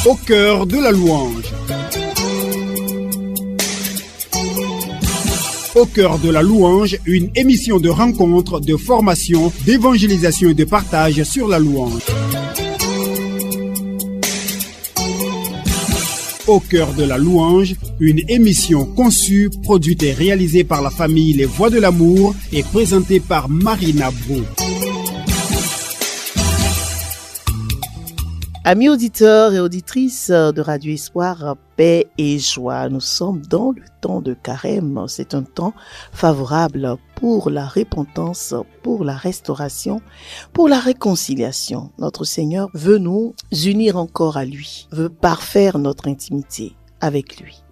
Au cœur de la louange. Au cœur de la louange, une émission de rencontre, de formation, d'évangélisation et de partage sur la louange. Au cœur de la louange, une émission conçue, produite et réalisée par la famille Les Voix de l'Amour et présentée par Marina Bro. Amis auditeurs et auditrices de Radio Espoir, paix et joie, nous sommes dans le temps de carême. C'est un temps favorable pour la repentance, pour la restauration, pour la réconciliation. Notre Seigneur veut nous unir encore à lui, veut parfaire notre intimité avec lui.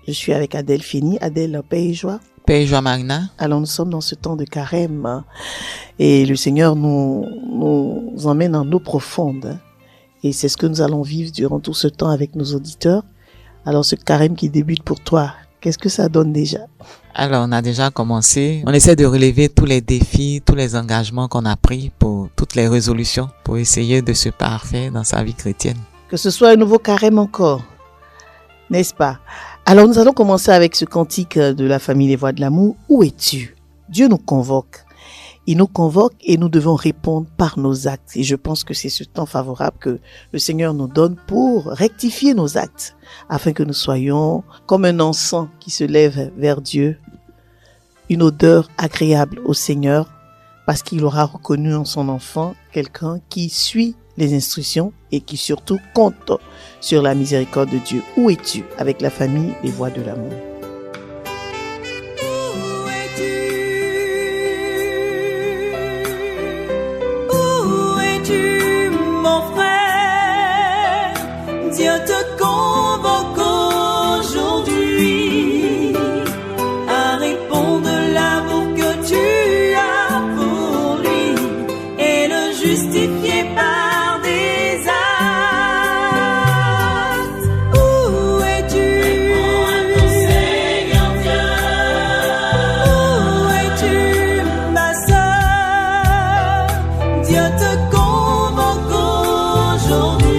Je suis avec Adèle Fini. Adèle, paix et joie. Paix et joie, Marina. Alors nous sommes dans ce temps de carême et le Seigneur nous emmène en eau profonde. Et c'est ce que nous allons vivre durant tout ce temps avec nos auditeurs. Alors, ce carême qui débute pour toi, qu'est-ce que ça donne déjà? Alors, on a déjà commencé. On essaie de relever tous les défis, tous les engagements qu'on a pris pour toutes les résolutions, pour essayer de se parfaire dans sa vie chrétienne. Que ce soit un nouveau carême encore, n'est-ce pas? Alors, nous allons commencer avec ce cantique de la famille Les Voix de l'Amour. Où es-tu? Dieu nous convoque. Il nous convoque et nous devons répondre par nos actes. Et je pense que c'est ce temps favorable que le Seigneur nous donne pour rectifier nos actes, afin que nous soyons comme un encens qui se lève vers Dieu, une odeur agréable au Seigneur, parce qu'il aura reconnu en son enfant quelqu'un qui suit les instructions et qui surtout compte sur la miséricorde de Dieu. Où es-tu? Avec la famille Les Voix de l'Amour. Dieu te convoque aujourd'hui à répondre de l'amour que tu as pour lui et le justifier par des actes. Où es-tu? Réponds à ton Seigneur Dieu. Où es-tu, ma sœur? Dieu te convoque aujourd'hui.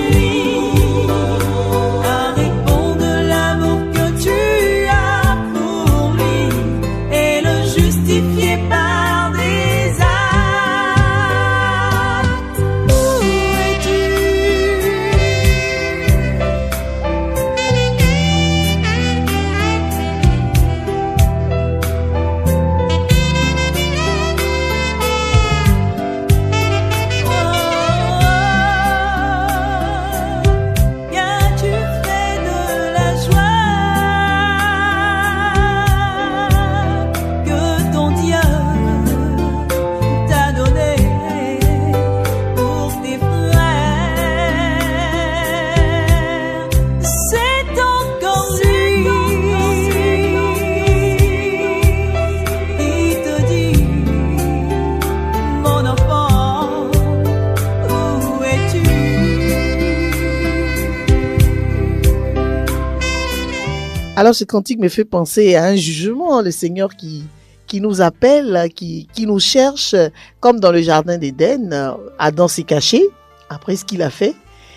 Alors ce cantique me fait penser à un jugement, le Seigneur qui nous appelle, qui nous cherche, comme dans le jardin d'Éden. Adam s'est caché après ce qu'il a fait.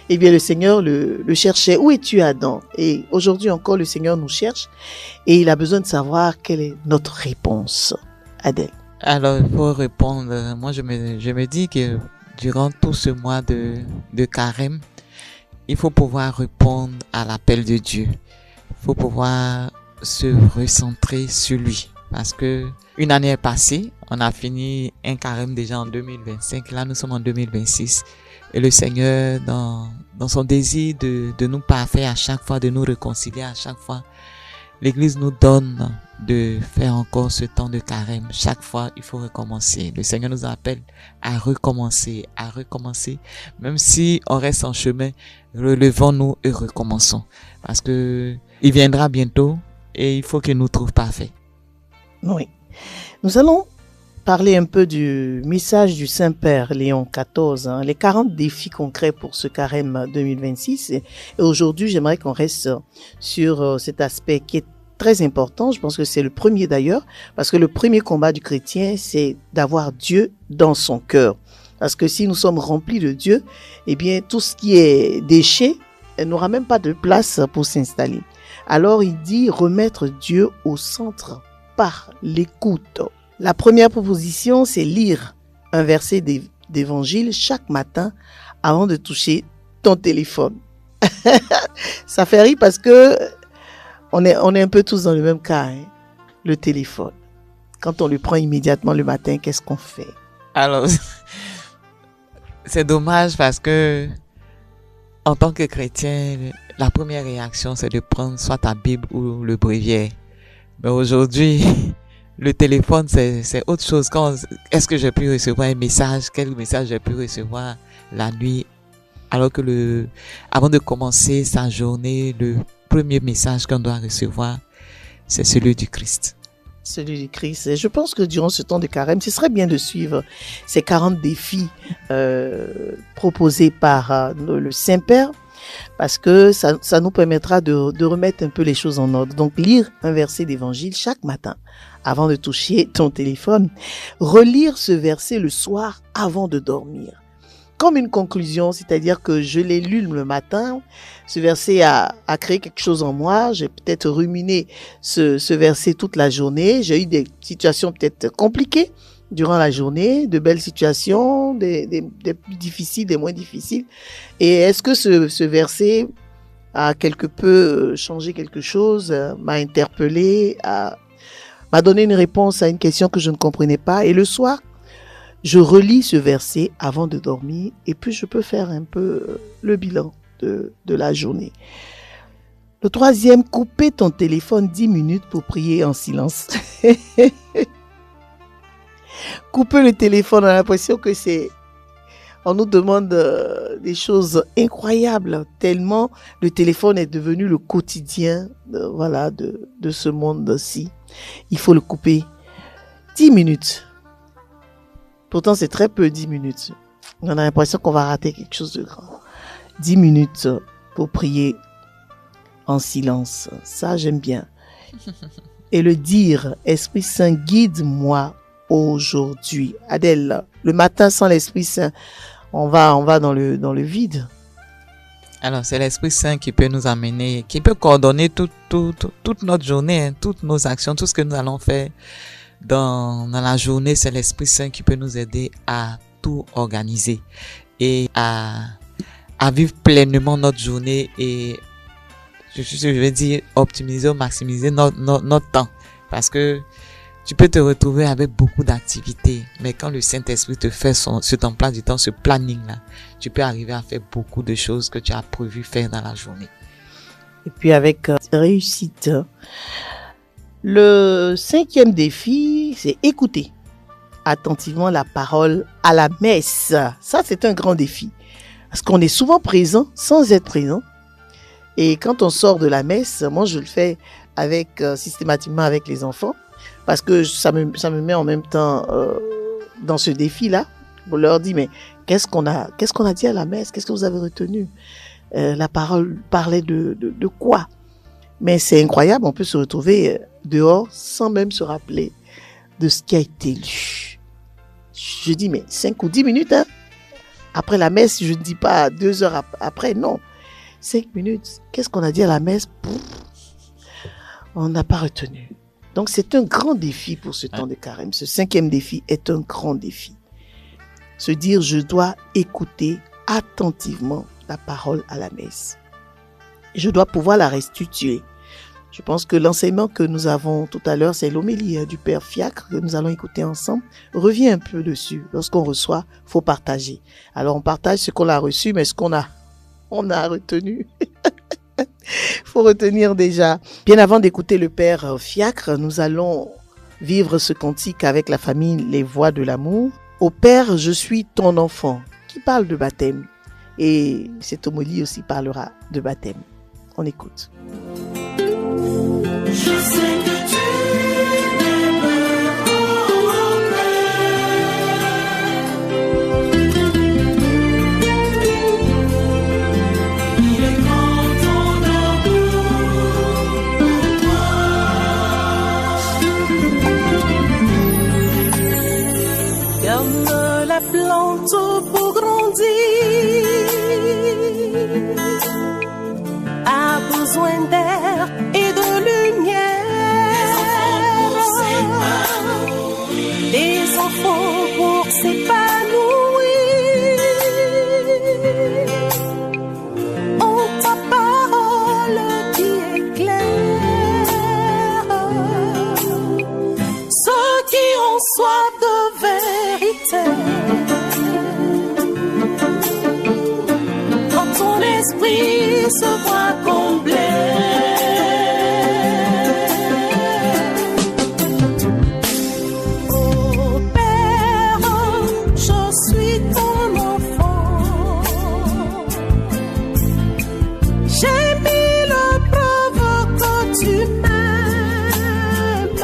Eh bien le Seigneur le cherchait. Où es-tu, Adam? Et aujourd'hui encore le Seigneur nous cherche et il a besoin de savoir quelle est notre réponse. Adèle. Alors pour répondre, moi je me dis que durant tout ce mois de carême, il faut pouvoir répondre à l'appel de Dieu. Il faut pouvoir se recentrer sur lui. Parce que une année est passée, on a fini un carême déjà en 2025. Là, nous sommes en 2026. Et le Seigneur, dans son désir de nous parfaire à chaque fois, de nous réconcilier à chaque fois, l'Église nous donne de faire encore ce temps de carême. Chaque fois, il faut recommencer. Le Seigneur nous appelle à recommencer. Même si on reste en chemin, relevons-nous et recommençons. Parce que il viendra bientôt et il faut qu'il nous trouve parfaits. Oui. Nous allons parler un peu du message du Saint-Père Léon XIV, les 40 défis concrets pour ce carême 2026. Et aujourd'hui, j'aimerais qu'on reste sur cet aspect qui est très important. Je pense que c'est le premier d'ailleurs, parce que le premier combat du chrétien, c'est d'avoir Dieu dans son cœur. Parce que si nous sommes remplis de Dieu, eh bien, tout ce qui est déchet n'aura même pas de place pour s'installer. Alors, il dit remettre Dieu au centre par l'écoute. La première proposition, c'est lire un verset d'évangile chaque matin avant de toucher ton téléphone. Ça fait rire parce que on est un peu tous dans le même cas, hein? Le téléphone. Quand on le prend immédiatement le matin, qu'est-ce qu'on fait? Alors, c'est dommage parce que en tant que chrétien, la première réaction, c'est de prendre soit ta Bible ou le bréviaire. Mais aujourd'hui, le téléphone, c'est autre chose. Est-ce que j'ai pu recevoir un message? Quel message j'ai pu recevoir la nuit? Alors que avant de commencer sa journée, le premier message qu'on doit recevoir, c'est celui du Christ. Celui du Christ. Et je pense que durant ce temps de carême, ce serait bien de suivre ces 40 défis proposés par le Saint-Père, parce que ça nous permettra de remettre un peu les choses en ordre. Donc, lire un verset d'évangile chaque matin avant de toucher ton téléphone. Relire ce verset le soir avant de dormir. Comme une conclusion, c'est-à-dire que je l'ai lu le matin, ce verset a créé quelque chose en moi, j'ai peut-être ruminé ce verset toute la journée, j'ai eu des situations peut-être compliquées durant la journée, de belles situations, des plus difficiles, des moins difficiles. Et est-ce que ce verset a quelque peu changé quelque chose, m'a interpellé, m'a donné une réponse à une question que je ne comprenais pas. Et le soir, je relis ce verset avant de dormir et puis je peux faire un peu le bilan de la journée. Le troisième, couper ton téléphone 10 minutes pour prier en silence. Couper le téléphone, on a l'impression que on nous demande des choses incroyables, tellement le téléphone est devenu le quotidien de ce monde-ci. Il faut le couper 10 minutes. Pourtant, c'est très peu, 10 minutes. On a l'impression qu'on va rater quelque chose de grand. 10 minutes pour prier en silence. Ça, j'aime bien. Et le dire, Esprit Saint, guide-moi aujourd'hui. Adèle, le matin sans l'Esprit Saint, on va dans le vide. Alors, c'est l'Esprit Saint qui peut nous amener, qui peut coordonner toute notre journée, toutes nos actions, tout ce que nous allons faire dans la journée. C'est l'Esprit Saint qui peut nous aider à tout organiser et à vivre pleinement notre journée et je vais dire optimiser ou maximiser notre temps, parce que tu peux te retrouver avec beaucoup d'activités, mais quand le Saint-Esprit te fait cet emploi du temps, ce planning-là, tu peux arriver à faire beaucoup de choses que tu as prévu faire dans la journée. Et puis avec réussite. Le 5e défi, c'est écouter attentivement la parole à la messe. Ça, c'est un grand défi. Parce qu'on est souvent présent sans être présent. Et quand on sort de la messe, moi, je le fais systématiquement avec les enfants. Parce que ça me met en même temps dans ce défi-là. On leur dit, mais qu'est-ce qu'on a dit à la messe? Qu'est-ce que vous avez retenu? La parole parlait de quoi? Mais c'est incroyable, on peut se retrouver dehors sans même se rappeler de ce qui a été lu. Je dis, mais 5 ou 10 minutes, hein? Après la messe, je ne dis pas 2 heures après, non. 5 minutes, qu'est-ce qu'on a dit à la messe? On n'a pas retenu. Donc, c'est un grand défi pour ce temps de carême. Ce 5e défi est un grand défi. Se dire, je dois écouter attentivement la parole à la messe. Je dois pouvoir la restituer. Je pense que l'enseignement que nous avons tout à l'heure, c'est l'homélie du Père Fiacre que nous allons écouter ensemble, revient un peu dessus. Lorsqu'on reçoit, il faut partager. Alors, on partage ce qu'on a reçu, mais ce qu'on a retenu. Il faut retenir déjà. Bien avant d'écouter le Père Fiacre, nous allons vivre ce cantique avec la famille Les Voix de l'amour. Au Père, je suis ton enfant, qui parle de baptême. Et cette homélie aussi parlera de baptême. On écoute. Je sais que tu m'aimes, oh Père. Il est grand ton amour pour moi. Comme la plante font tout pour grandir, a besoin d'air et de lumière. Des enfants pour s'épanouir. En ta parole qui éclaire ceux qui ont soif de vérité. Quand ton esprit se voit comblé, oh Père, je suis ton enfant. J'ai mis le preuve que tu m'aimes.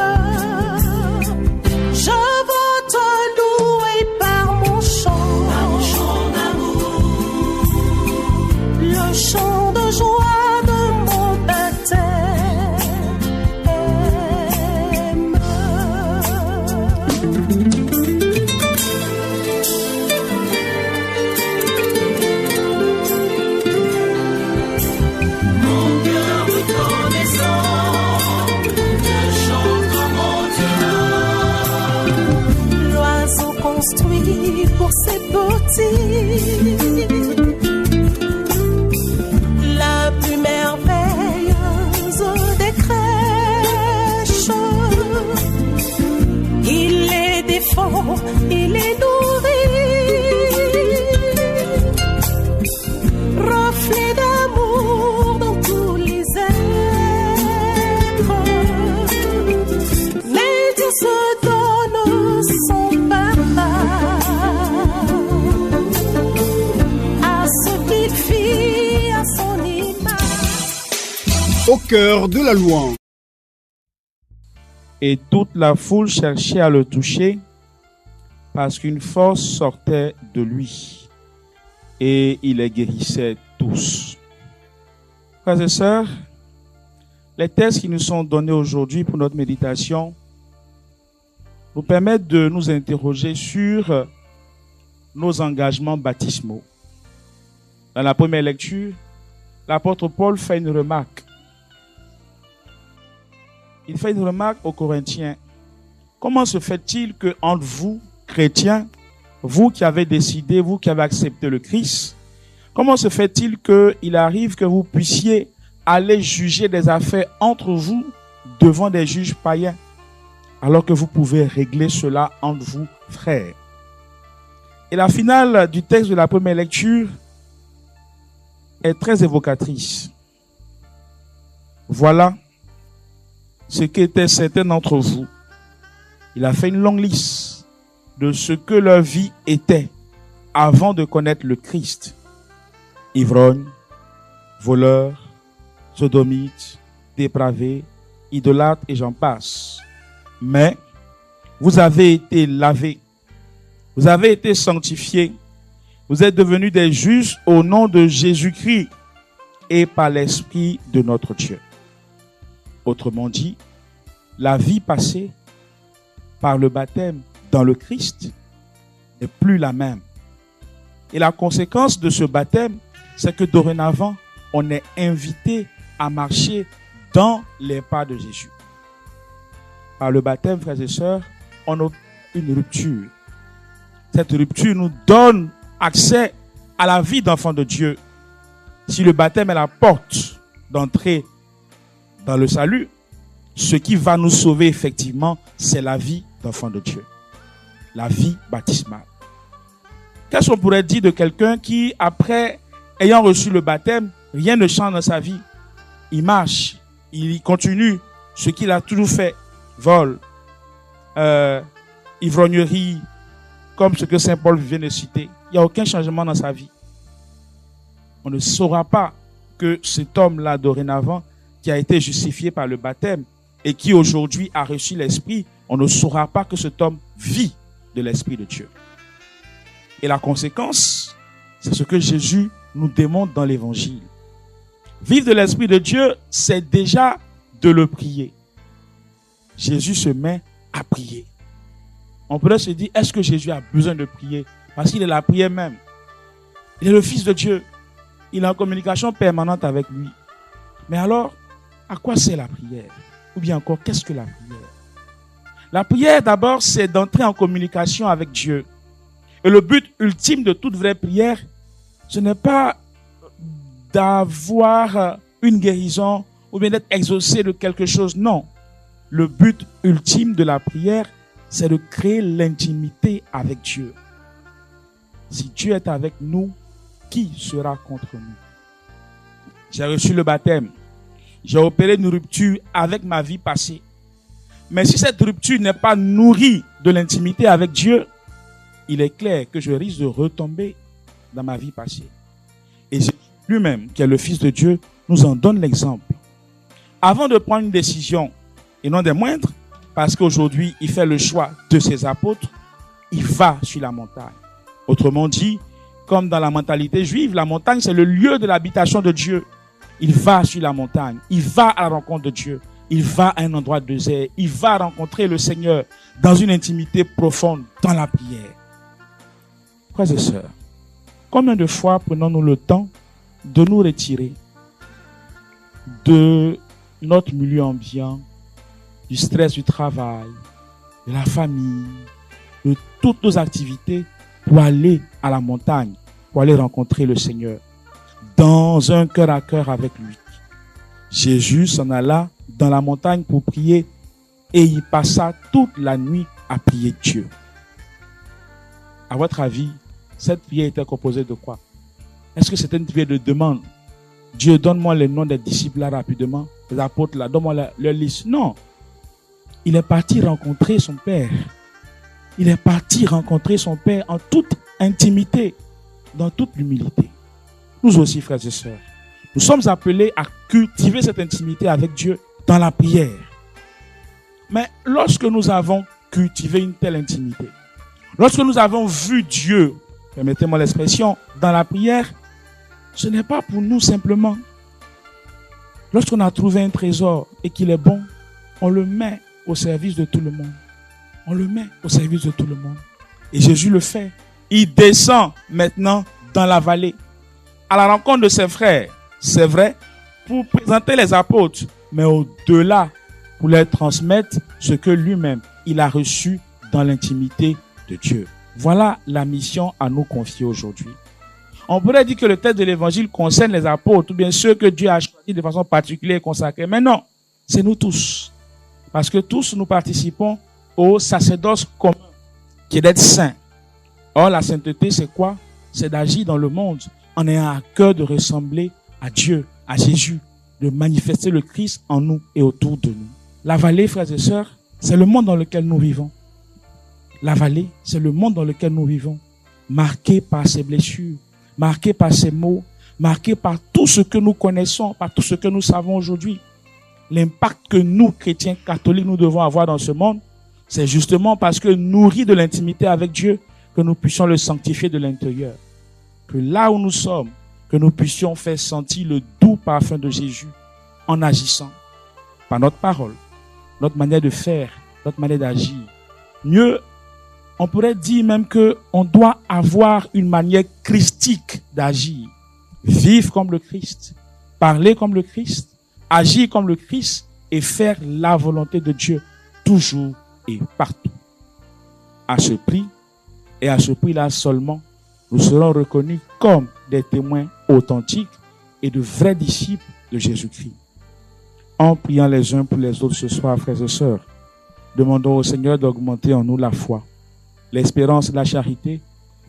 Je veux te louer par mon chant d'amour, le chant de joie de mon baptême. Mon cœur reconnaissant, je chante mon Dieu. L'oiseau construit pour ses petits la plus merveilleuse des crèches. Il les défend, il les nourrit, reflet d'amour dans tous les êtres. Mais Dieu se donne son papa à ce qu'il fit à son image. Au cœur de la louange. Et toute la foule cherchait à le toucher parce qu'une force sortait de lui et il les guérissait tous. Frères et sœurs, les textes qui nous sont donnés aujourd'hui pour notre méditation nous permettent de nous interroger sur nos engagements baptismaux. Dans la première lecture, l'apôtre Paul fait une remarque. Il fait une remarque aux Corinthiens. Comment se fait-il que entre vous, chrétiens, vous qui avez décidé, vous qui avez accepté le Christ, comment se fait-il qu'il arrive que vous puissiez aller juger des affaires entre vous devant des juges païens, alors que vous pouvez régler cela entre vous, frères? Et la finale du texte de la première lecture est très évocatrice. Voilà ce qu'étaient certains d'entre vous. Il a fait une longue liste de ce que leur vie était avant de connaître le Christ. Ivrognes, voleurs, sodomites, dépravés, idolâtres et j'en passe. Mais vous avez été lavés, vous avez été sanctifiés, vous êtes devenus des justes au nom de Jésus-Christ et par l'Esprit de notre Dieu. Autrement dit, la vie passée par le baptême dans le Christ n'est plus la même. Et la conséquence de ce baptême, c'est que dorénavant, on est invité à marcher dans les pas de Jésus. Par le baptême, frères et sœurs, on a une rupture. Cette rupture nous donne accès à la vie d'enfant de Dieu. Si le baptême est la porte d'entrée dans le salut, ce qui va nous sauver effectivement, c'est la vie d'enfant de Dieu. La vie baptismale. Qu'est-ce qu'on pourrait dire de quelqu'un qui, après ayant reçu le baptême, rien ne change dans sa vie? Il marche, il continue ce qu'il a toujours fait. Vol, ivrognerie, comme ce que Saint Paul vient de citer. Il n'y a aucun changement dans sa vie. On ne saura pas que cet homme-là, dorénavant, qui a été justifié par le baptême et qui aujourd'hui a reçu l'Esprit, on ne saura pas que cet homme vit de l'Esprit de Dieu. Et la conséquence, c'est ce que Jésus nous démontre dans l'Évangile. Vivre de l'Esprit de Dieu, c'est déjà de le prier. Jésus se met à prier. On pourrait se dire, est-ce que Jésus a besoin de prier? Parce qu'il est la prière même. Il est le Fils de Dieu. Il est en communication permanente avec lui. Mais alors, à quoi sert la prière? Ou bien encore, qu'est-ce que la prière? La prière, d'abord, c'est d'entrer en communication avec Dieu. Et le but ultime de toute vraie prière, ce n'est pas d'avoir une guérison ou bien d'être exaucé de quelque chose. Non. Le but ultime de la prière, c'est de créer l'intimité avec Dieu. Si Dieu est avec nous, qui sera contre nous? J'ai reçu le baptême. J'ai opéré une rupture avec ma vie passée. Mais si cette rupture n'est pas nourrie de l'intimité avec Dieu, il est clair que je risque de retomber dans ma vie passée. Et Jésus lui-même, qui est le Fils de Dieu, nous en donne l'exemple. Avant de prendre une décision, et non des moindres, parce qu'aujourd'hui, il fait le choix de ses apôtres, il va sur la montagne. Autrement dit, comme dans la mentalité juive, la montagne, c'est le lieu de l'habitation de Dieu. Il va sur la montagne, il va à la rencontre de Dieu, il va à un endroit désert, il va rencontrer le Seigneur dans une intimité profonde, dans la prière. Frères et sœurs, combien de fois prenons-nous le temps de nous retirer de notre milieu ambiant, du stress du travail, de la famille, de toutes nos activités pour aller à la montagne, pour aller rencontrer le Seigneur dans un cœur à cœur avec lui. Jésus s'en alla dans la montagne pour prier et il passa toute la nuit à prier Dieu. À votre avis, cette prière était composée de quoi? Est-ce que c'était une prière de demande? Dieu, donne-moi les noms des disciples là rapidement, des apôtres là, donne-moi leur liste. Non. Il est parti rencontrer son Père. Il est parti rencontrer son Père en toute intimité, dans toute l'humilité. Nous aussi, frères et sœurs, nous sommes appelés à cultiver cette intimité avec Dieu dans la prière. Mais lorsque nous avons cultivé une telle intimité, lorsque nous avons vu Dieu, permettez-moi l'expression, dans la prière, ce n'est pas pour nous simplement. Lorsqu'on a trouvé un trésor et qu'il est bon, on le met au service de tout le monde. On le met au service de tout le monde. Et Jésus le fait. Il descend maintenant dans la vallée, à la rencontre de ses frères, c'est vrai, pour présenter les apôtres, mais au-delà, pour leur transmettre ce que lui-même, il a reçu dans l'intimité de Dieu. Voilà la mission à nous confier aujourd'hui. On pourrait dire que le texte de l'évangile concerne les apôtres, ou bien ceux que Dieu a choisis de façon particulière et consacrée. Mais non, c'est nous tous. Parce que tous nous participons au sacerdoce commun, qui est d'être saints. Or, la sainteté, c'est quoi? C'est d'agir dans le monde en ayant à cœur de ressembler à Dieu, à Jésus, de manifester le Christ en nous et autour de nous. La vallée, frères et sœurs, c'est le monde dans lequel nous vivons. La vallée, c'est le monde dans lequel nous vivons, marqué par ses blessures, marqué par ses maux, marqué par tout ce que nous connaissons, par tout ce que nous savons aujourd'hui. L'impact que nous, chrétiens catholiques, nous devons avoir dans ce monde, c'est justement parce que nourris de l'intimité avec Dieu, que nous puissions le sanctifier de l'intérieur. Que là où nous sommes, que nous puissions faire sentir le doux parfum de Jésus en agissant par notre parole, notre manière de faire, notre manière d'agir. Mieux, on pourrait dire même que on doit avoir une manière christique d'agir. Vivre comme le Christ, parler comme le Christ, agir comme le Christ et faire la volonté de Dieu toujours et partout. À ce prix, et à ce prix-là seulement, nous serons reconnus comme des témoins authentiques et de vrais disciples de Jésus-Christ. En priant les uns pour les autres ce soir, frères et sœurs, demandons au Seigneur d'augmenter en nous la foi, l'espérance et la charité,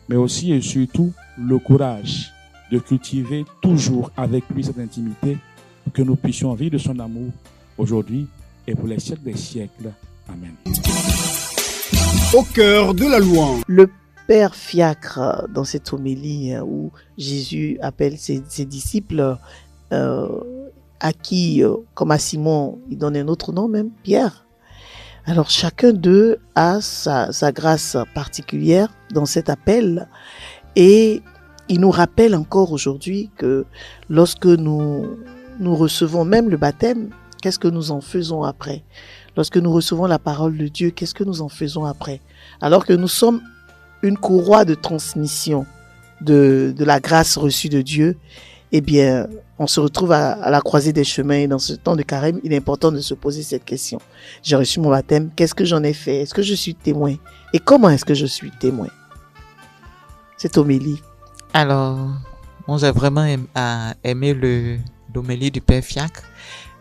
mais aussi et surtout le courage de cultiver toujours avec lui cette intimité pour que nous puissions vivre de son amour aujourd'hui et pour les siècles des siècles. Amen. Au cœur de la louange. Le Père Fiacre, dans cette homélie où Jésus appelle ses disciples, à qui, comme à Simon, il donne un autre nom même, Pierre. Alors chacun d'eux a sa grâce particulière dans cet appel et il nous rappelle encore aujourd'hui que lorsque nous recevons même le baptême, qu'est-ce que nous en faisons après? Lorsque nous recevons la parole de Dieu, qu'est-ce que nous en faisons après? Alors que nous sommes une courroie de transmission de la grâce reçue de Dieu, eh bien, on se retrouve à la croisée des chemins. Et dans ce temps de carême, il est important de se poser cette question. J'ai reçu mon baptême, qu'est-ce que j'en ai fait? Est-ce que je suis témoin? Et comment est-ce que je suis témoin? Cette homélie. Alors, moi j'ai vraiment aimé l'homélie du Père Fiacre.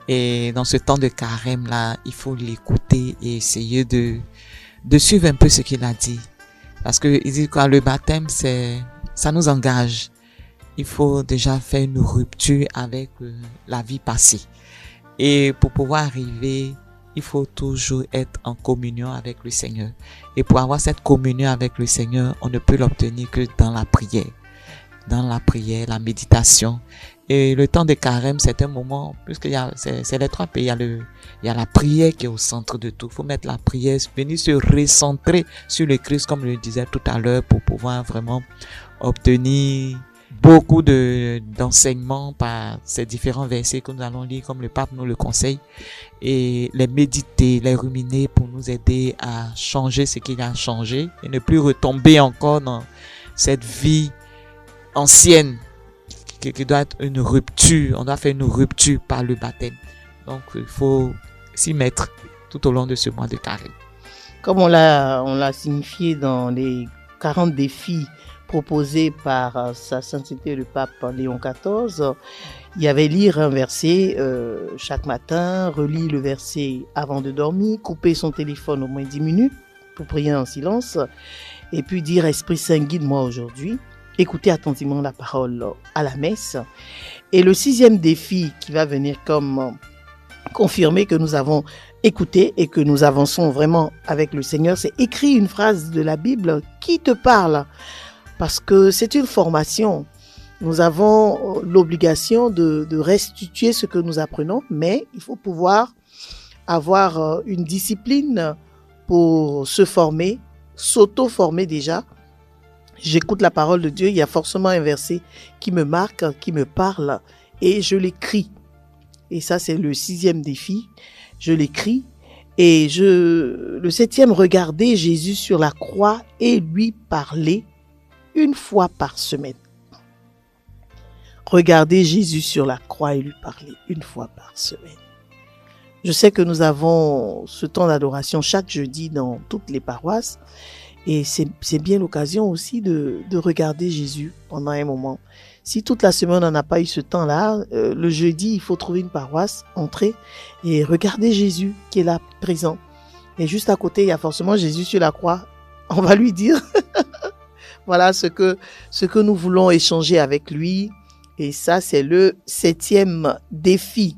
Et dans ce temps de carême là, il faut l'écouter et essayer de suivre un peu ce qu'il a dit. Parce que il dit quoi, le baptême ça nous engage. Il faut déjà faire une rupture avec la vie passée. Et pour pouvoir arriver, il faut toujours être en communion avec le Seigneur. Et pour avoir cette communion avec le Seigneur, on ne peut l'obtenir que dans la prière. Dans la prière, la méditation. Et le temps de carême, c'est un moment, puisque c'est les trois pays, il y a la prière qui est au centre de tout. Il faut mettre la prière, venir se recentrer sur le Christ, comme je le disais tout à l'heure, pour pouvoir vraiment obtenir beaucoup d'enseignements par ces différents versets que nous allons lire, comme le pape nous le conseille, et les méditer, les ruminer pour nous aider à changer ce qu'il a changé et ne plus retomber encore dans cette vie ancienne qui doit être une rupture. On doit faire une rupture par le baptême. Donc, il faut s'y mettre tout au long de ce mois de carême. Comme on l'a signifié dans les 40 défis proposés par sa sainteté le pape Léon XIV, il y avait lire un verset chaque matin, relire le verset avant de dormir, couper son téléphone au moins 10 minutes pour prier en silence, et puis dire « Esprit Saint, guide-moi aujourd'hui ». Écoutez attentivement la parole à la messe. Et le 6e défi qui va venir comme confirmer que nous avons écouté et que nous avançons vraiment avec le Seigneur, c'est écrire une phrase de la Bible qui te parle. Parce que c'est une formation. Nous avons l'obligation de restituer ce que nous apprenons, mais il faut pouvoir avoir une discipline pour se former, s'auto-former déjà. J'écoute la parole de Dieu, il y a forcément un verset qui me marque, qui me parle, et je l'écris. Et ça, c'est le 6e défi. Je l'écris. Et le 7e, regarder Jésus sur la croix et lui parler une fois par semaine. Regarder Jésus sur la croix et lui parler une fois par semaine. Je sais que nous avons ce temps d'adoration chaque jeudi dans toutes les paroisses. Et c'est bien l'occasion aussi de regarder Jésus pendant un moment. Si toute la semaine on n'a pas eu ce temps-là, le jeudi, il faut trouver une paroisse, entrer et regarder Jésus qui est là, présent. Et juste à côté, il y a forcément Jésus sur la croix. On va lui dire voilà ce que nous voulons échanger avec lui. Et ça, c'est le 7e défi.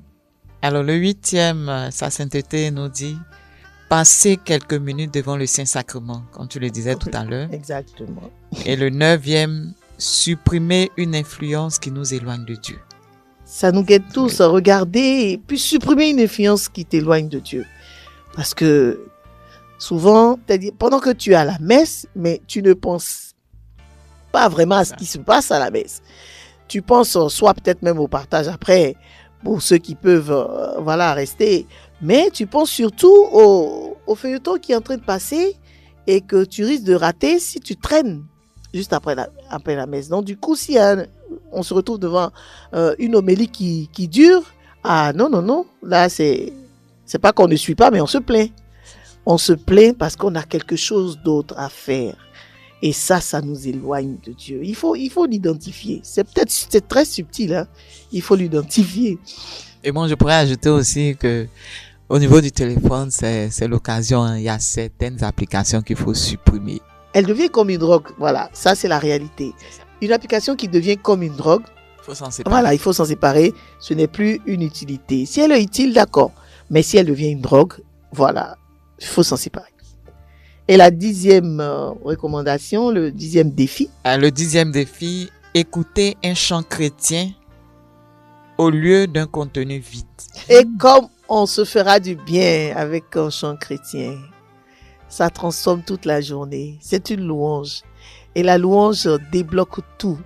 Alors le 8e, sa sainteté nous dit passer quelques minutes devant le Saint-Sacrement, comme tu le disais tout à l'heure. Exactement. Et le 9e, supprimer une influence qui nous éloigne de Dieu. Ça nous guette tous à regarder et puis supprimer une influence qui t'éloigne de Dieu. Parce que souvent, pendant que tu es à la messe, mais tu ne penses pas vraiment à ce qui se passe à la messe. Tu penses soit peut-être même au partage après, pour ceux qui peuvent rester. Mais tu penses surtout au feuilleton qui est en train de passer et que tu risques de rater si tu traînes juste après la messe. Donc du coup, si on se retrouve devant une homélie qui dure, non, là c'est pas qu'on ne suit pas, mais on se plaint. On se plaint parce qu'on a quelque chose d'autre à faire. Et ça nous éloigne de Dieu. Il faut l'identifier. C'est très subtil, hein. Il faut l'identifier. Et moi, je pourrais ajouter aussi que au niveau du téléphone, c'est l'occasion, hein. Il y a certaines applications qu'il faut supprimer. Elle devient comme une drogue. Voilà, ça c'est la réalité. Une application qui devient comme une drogue. Il faut s'en séparer. Voilà, il faut s'en séparer. Ce n'est plus une utilité. Si elle est utile, d'accord. Mais si elle devient une drogue, voilà, il faut s'en séparer. Et la 10e recommandation, le 10e défi. Le 10e défi, écouter un chant chrétien au lieu d'un contenu vide. Et comme on se fera du bien avec un chant chrétien, ça transforme toute la journée. C'est une louange. Et la louange débloque tout.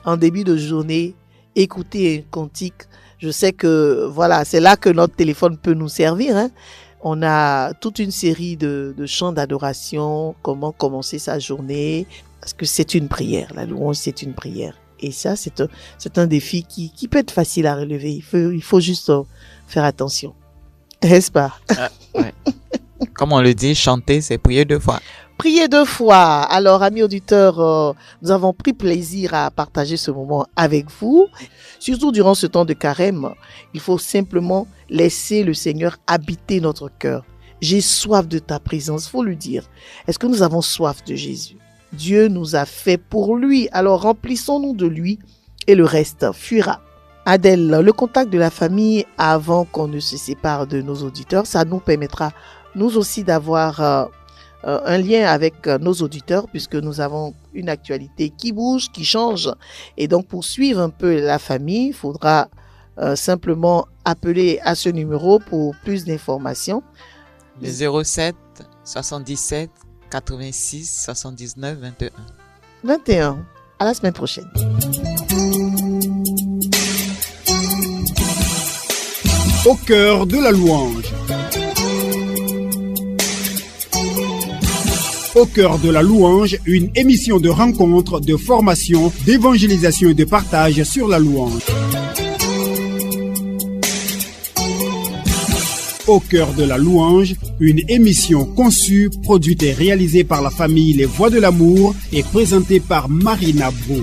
En début de journée, écouter un cantique. Je sais que, voilà, c'est là que notre téléphone peut nous servir, hein. On a toute une série de chants d'adoration, comment commencer sa journée, parce que c'est une prière. La louange, c'est une prière. Et ça, c'est un défi qui peut être facile à relever. Il faut juste faire attention. N'est-ce pas? Ouais. Comme on le dit, chanter, c'est prier 2 fois. Prier 2 fois. Alors, amis auditeurs, nous avons pris plaisir à partager ce moment avec vous. Surtout durant ce temps de carême, il faut simplement laisser le Seigneur habiter notre cœur. J'ai soif de ta présence, faut le dire. Est-ce que nous avons soif de Jésus? Dieu nous a fait pour lui, alors remplissons-nous de lui et le reste fuira. Adèle, le contact de la famille avant qu'on ne se sépare de nos auditeurs, ça nous permettra nous aussi d'avoir un lien avec nos auditeurs puisque nous avons une actualité qui bouge, qui change. Et donc pour suivre un peu la famille, il faudra simplement appeler à ce numéro pour plus d'informations. Le 07 77 86 79 21. 21. À la semaine prochaine. Au cœur de la louange. Au cœur de la louange, une émission de rencontre, de formation, d'évangélisation et de partage sur la louange. Au cœur de la louange, une émission conçue, produite et réalisée par la famille Les Voix de l'amour et présentée par Marina Bro.